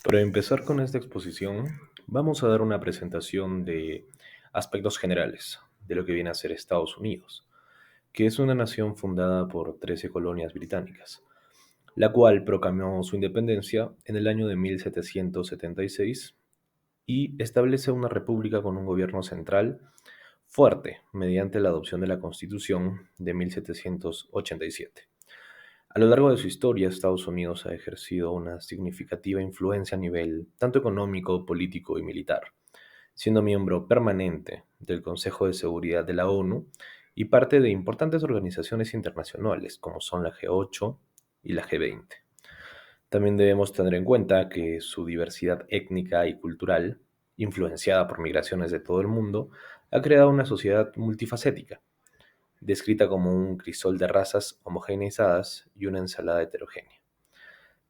Para empezar con esta exposición, vamos a dar una presentación de aspectos generales de lo que viene a ser Estados Unidos, que es una nación fundada por 13 colonias británicas, la cual proclamó su independencia en el año de 1776 y establece una república con un gobierno central fuerte mediante la adopción de la Constitución de 1787. A lo largo de su historia, Estados Unidos ha ejercido una significativa influencia a nivel tanto económico, político y militar, siendo miembro permanente del Consejo de Seguridad de la ONU y parte de importantes organizaciones internacionales como son la G8 y la G20. También debemos tener en cuenta que su diversidad étnica y cultural, influenciada por migraciones de todo el mundo, ha creado una sociedad multifacética descrita como un crisol de razas homogeneizadas y una ensalada heterogénea.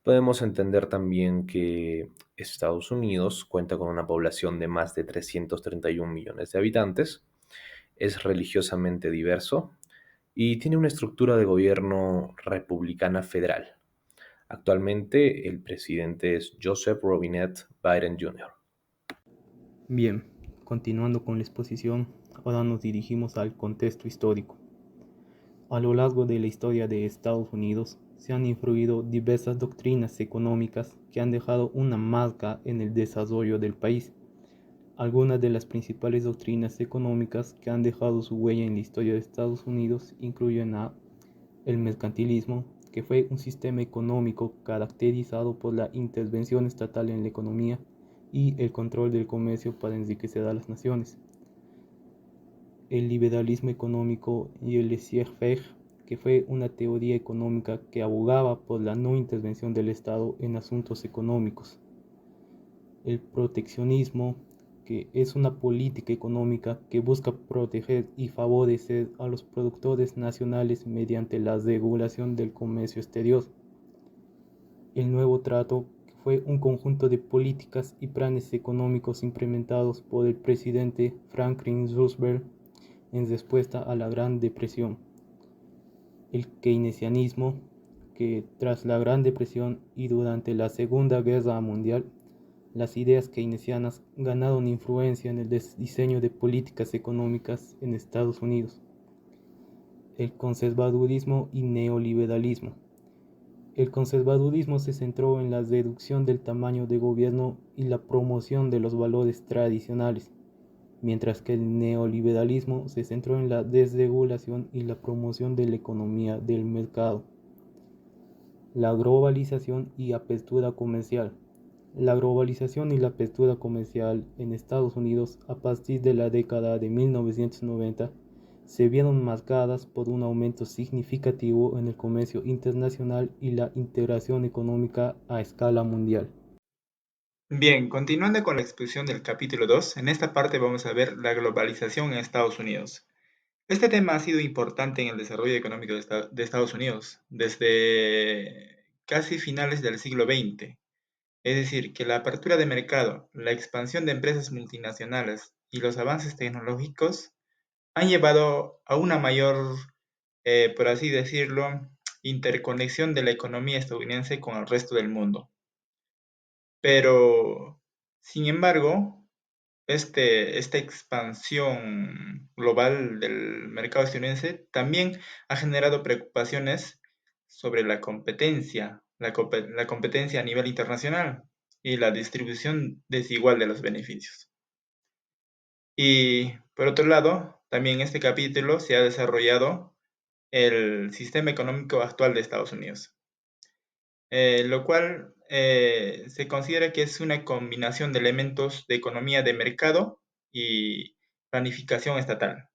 Podemos entender también que Estados Unidos cuenta con una población de más de 331 millones de habitantes, es religiosamente diverso y tiene una estructura de gobierno republicana federal. Actualmente el presidente es Joseph Robinette Biden Jr. Bien, continuando con la exposición, ahora nos dirigimos al contexto histórico. A lo largo de la historia de Estados Unidos se han influido diversas doctrinas económicas que han dejado una marca en el desarrollo del país. Algunas de las principales doctrinas económicas que han dejado su huella en la historia de Estados Unidos incluyen el mercantilismo, que fue un sistema económico caracterizado por la intervención estatal en la economía y el control del comercio para enriquecer a las naciones. El liberalismo económico y el laissez-faire, que fue una teoría económica que abogaba por la no intervención del Estado en asuntos económicos. El proteccionismo, que es una política económica que busca proteger y favorecer a los productores nacionales mediante la regulación del comercio exterior. El nuevo trato, que fue un conjunto de políticas y planes económicos implementados por el presidente Franklin Roosevelt en respuesta a la Gran Depresión. El keynesianismo, que tras la Gran Depresión y durante la Segunda Guerra Mundial, las ideas keynesianas ganaron influencia en el diseño de políticas económicas en Estados Unidos. El conservadurismo y neoliberalismo. El conservadurismo se centró en la reducción del tamaño de gobierno y la promoción de los valores tradicionales, mientras que el neoliberalismo se centró en la desregulación y la promoción de la economía del mercado. La globalización y apertura comercial. La globalización y la apertura comercial en Estados Unidos a partir de la década de 1990 se vieron marcadas por un aumento significativo en el comercio internacional y la integración económica a escala mundial. Bien, continuando con la exposición del capítulo 2, en esta parte vamos a ver la globalización en Estados Unidos. Este tema ha sido importante en el desarrollo económico de Estados Unidos desde casi finales del siglo XX. Es decir, que la apertura de mercado, la expansión de empresas multinacionales y los avances tecnológicos han llevado a una mayor, por así decirlo, interconexión de la economía estadounidense con el resto del mundo. Pero, sin embargo, esta expansión global del mercado estadounidense también ha generado preocupaciones sobre la competencia, la competencia a nivel internacional y la distribución desigual de los beneficios. Y por otro lado, también en este capítulo se ha desarrollado el sistema económico actual de Estados Unidos, lo cual se considera que es una combinación de elementos de economía de mercado y planificación estatal.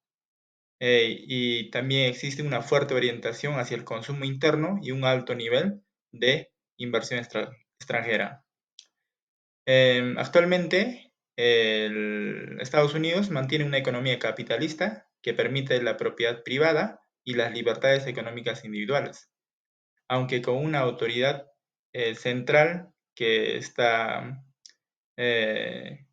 Y también existe una fuerte orientación hacia el consumo interno y un alto nivel de inversión extranjera. Actualmente, Estados Unidos mantiene una economía capitalista que permite la propiedad privada y las libertades económicas individuales, aunque con una autoridad central que está eh,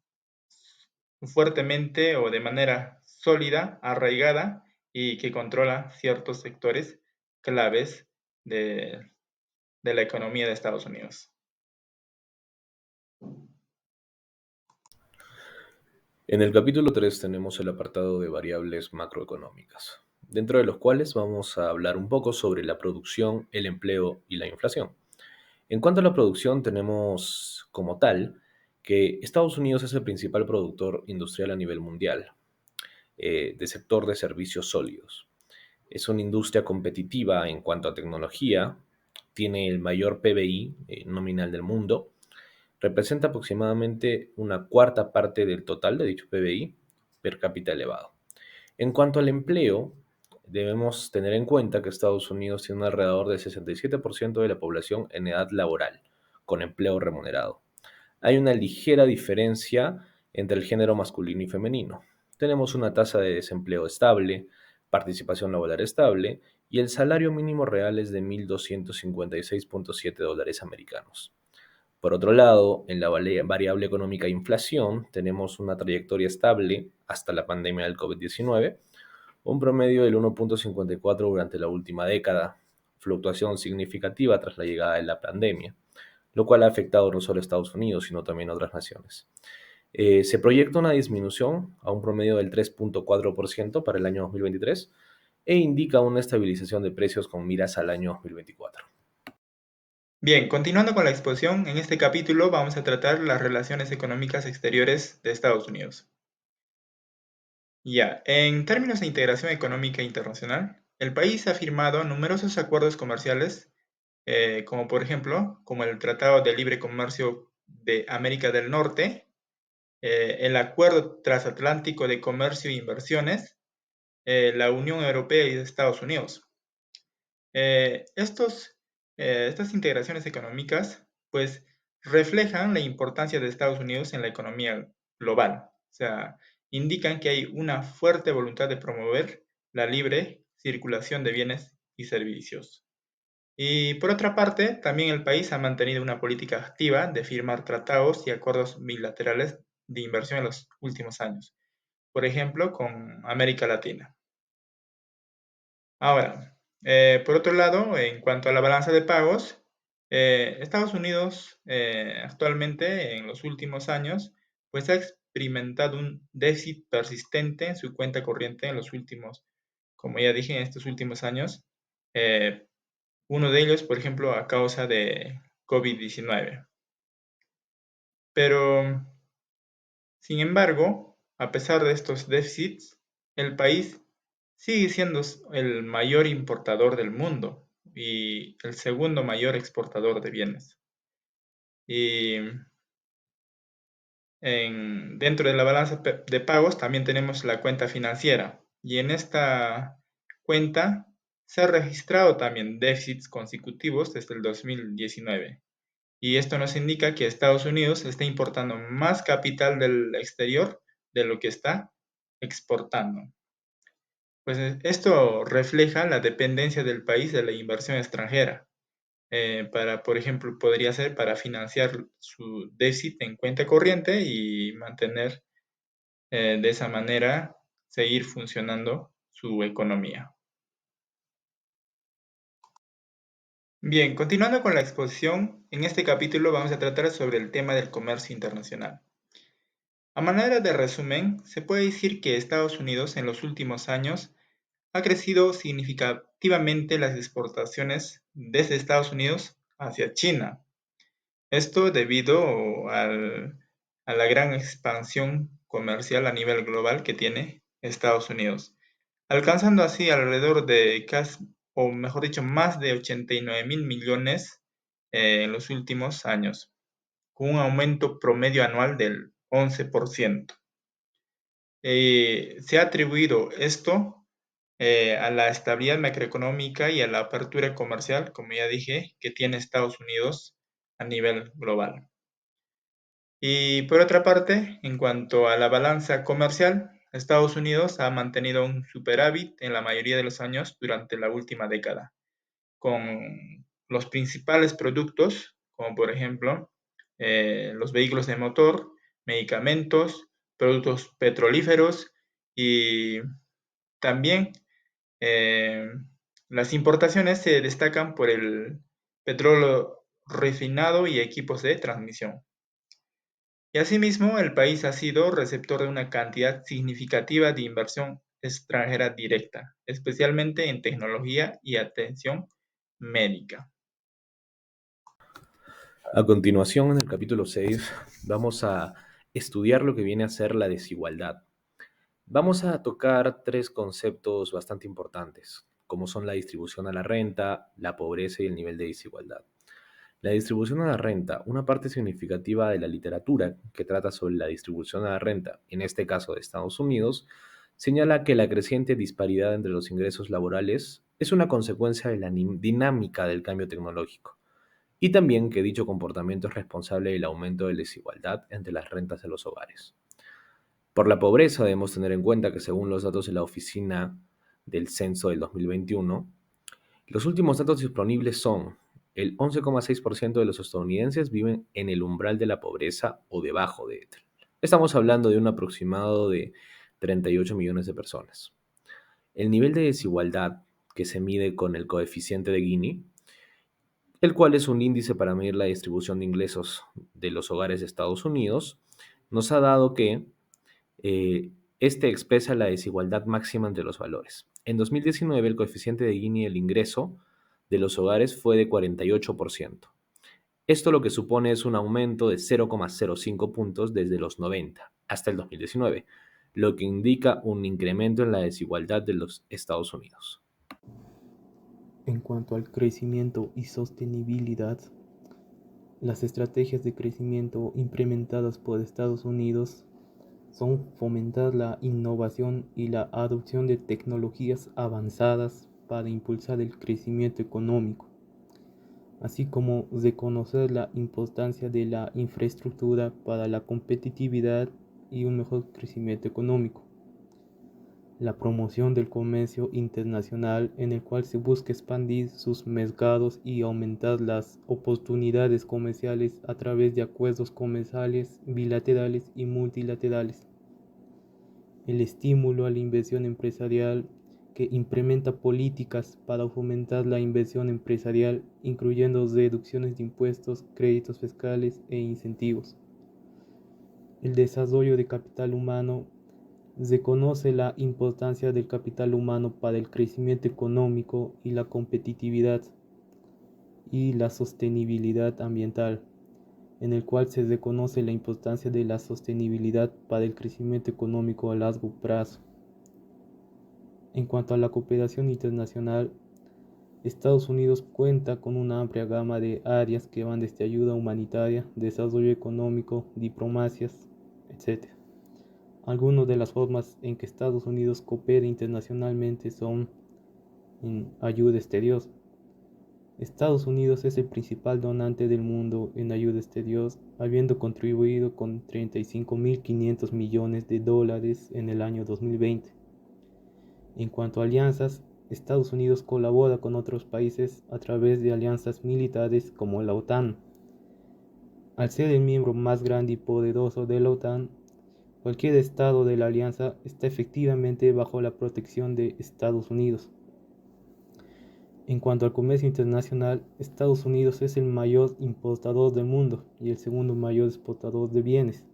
fuertemente o de manera sólida, arraigada y que controla ciertos sectores claves de, de la economía de Estados Unidos. En el capítulo 3 tenemos el apartado de variables macroeconómicas, dentro de los cuales vamos a hablar un poco sobre la producción, el empleo y la inflación. En cuanto a la producción, tenemos como tal que Estados Unidos es el principal productor industrial a nivel mundial, de sector de servicios sólidos. Es una industria competitiva en cuanto a tecnología, tiene el mayor PBI nominal del mundo, representa aproximadamente una cuarta parte del total de dicho PBI per cápita elevado. En cuanto al empleo, debemos tener en cuenta que Estados Unidos tiene alrededor del 67% de la población en edad laboral, con empleo remunerado. Hay una ligera diferencia entre el género masculino y femenino. Tenemos una tasa de desempleo estable, participación laboral estable y el salario mínimo real es de 1.256.7 dólares americanos. Por otro lado, en la variable económica inflación tenemos una trayectoria estable hasta la pandemia del COVID-19, un promedio del 1.54 durante la última década, fluctuación significativa tras la llegada de la pandemia, lo cual ha afectado no solo a Estados Unidos, sino también a otras naciones. Se proyecta una disminución a un promedio del 3.4% para el año 2023 e indica una estabilización de precios con miras al año 2024. Bien, continuando con la exposición, en este capítulo vamos a tratar las relaciones económicas exteriores de Estados Unidos. Ya, en términos de integración económica internacional, el país ha firmado numerosos acuerdos comerciales, como por ejemplo, como el Tratado de Libre Comercio de América del Norte, el Acuerdo Transatlántico de Comercio e Inversiones, la Unión Europea y Estados Unidos. Eh, estos, estas integraciones económicas, pues, reflejan la importancia de Estados Unidos en la economía global. O sea, indican que hay una fuerte voluntad de promover la libre circulación de bienes y servicios. Y por otra parte, también el país ha mantenido una política activa de firmar tratados y acuerdos bilaterales de inversión en los últimos años, por ejemplo, con América Latina. Ahora, por otro lado, en cuanto a la balanza de pagos, Estados Unidos actualmente, en los últimos años, pues ha experimentado un déficit persistente en su cuenta corriente en los últimos, como ya dije, en estos últimos años. Eh, Uno de ellos, por ejemplo, a causa de COVID-19. Pero, sin embargo, a pesar de estos déficits, el país sigue siendo el mayor importador del mundo y el segundo mayor exportador de bienes. Y dentro de la balanza de pagos también tenemos la cuenta financiera. Y en esta cuenta se ha registrado también déficits consecutivos desde el 2019. Y esto nos indica que Estados Unidos está importando más capital del exterior de lo que está exportando. Pues esto refleja la dependencia del país de la inversión extranjera. Por ejemplo, podría ser para financiar su déficit en cuenta corriente y mantener de esa manera, seguir funcionando su economía. Bien, continuando con la exposición, en este capítulo vamos a tratar sobre el tema del comercio internacional. A manera de resumen, se puede decir que Estados Unidos en los últimos años ha crecido significativamente las exportaciones desde Estados Unidos hacia China. Esto debido a la gran expansión comercial a nivel global que tiene Estados Unidos, alcanzando así alrededor de casi, o mejor dicho, más de 89.000 millones en los últimos años, con un aumento promedio anual del 11%. Se ha atribuido esto a la estabilidad macroeconómica y a la apertura comercial, como ya dije, que tiene Estados Unidos a nivel global. Y por otra parte, en cuanto a la balanza comercial, Estados Unidos ha mantenido un superávit en la mayoría de los años durante la última década, con los principales productos, como por ejemplo los vehículos de motor, medicamentos, productos petrolíferos y también eh, las importaciones se destacan por el petróleo refinado y equipos de transmisión. Y asimismo, el país ha sido receptor de una cantidad significativa de inversión extranjera directa, especialmente en tecnología y atención médica. A continuación, en el capítulo 6, vamos a estudiar lo que viene a ser la desigualdad. Vamos a tocar tres conceptos bastante importantes, como son la distribución a la renta, la pobreza y el nivel de desigualdad. La distribución a la renta, una parte significativa de la literatura que trata sobre la distribución a la renta, en este caso de Estados Unidos, señala que la creciente disparidad entre los ingresos laborales es una consecuencia de la dinámica del cambio tecnológico y también que dicho comportamiento es responsable del aumento de la desigualdad entre las rentas de los hogares. Por la pobreza debemos tener en cuenta que según los datos de la Oficina del Censo del 2021, los últimos datos disponibles son el 11,6% de los estadounidenses viven en el umbral de la pobreza o debajo de él. Estamos hablando de un aproximado de 38 millones de personas. El nivel de desigualdad que se mide con el coeficiente de Gini, el cual es un índice para medir la distribución de ingresos de los hogares de Estados Unidos, nos ha dado que este expresa la desigualdad máxima entre los valores. En 2019, el coeficiente de Gini del ingreso de los hogares fue de 48%. Esto lo que supone es un aumento de 0,05 puntos desde los 90 hasta el 2019, lo que indica un incremento en la desigualdad de los Estados Unidos. En cuanto al crecimiento y sostenibilidad, las estrategias de crecimiento implementadas por Estados Unidos son fomentar la innovación y la adopción de tecnologías avanzadas para impulsar el crecimiento económico, así como reconocer la importancia de la infraestructura para la competitividad y un mejor crecimiento económico. La promoción del comercio internacional en el cual se busca expandir sus mercados y aumentar las oportunidades comerciales a través de acuerdos comerciales bilaterales y multilaterales. El estímulo a la inversión empresarial que implementa políticas para fomentar la inversión empresarial, incluyendo reducciones de impuestos, créditos fiscales e incentivos. El desarrollo de capital humano reconoce la importancia del capital humano para el crecimiento económico y la competitividad y la sostenibilidad ambiental, en el cual se reconoce la importancia de la sostenibilidad para el crecimiento económico a largo plazo. En cuanto a la cooperación internacional, Estados Unidos cuenta con una amplia gama de áreas que van desde ayuda humanitaria, desarrollo económico, diplomacias, etc. Algunas de las formas en que Estados Unidos coopera internacionalmente son en ayuda exterior. Estados Unidos es el principal donante del mundo en ayuda exterior, habiendo contribuido con 35.500 millones de dólares en el año 2020. En cuanto a alianzas, Estados Unidos colabora con otros países a través de alianzas militares como la OTAN. Al ser el miembro más grande y poderoso de la OTAN, cualquier estado de la alianza está efectivamente bajo la protección de Estados Unidos. En cuanto al comercio internacional, Estados Unidos es el mayor importador del mundo y el segundo mayor exportador de bienes.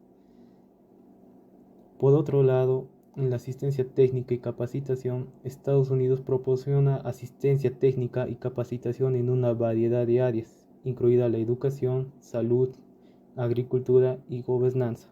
Por otro lado, en la asistencia técnica y capacitación, Estados Unidos proporciona asistencia técnica y capacitación en una variedad de áreas, incluida la educación, salud, agricultura y gobernanza.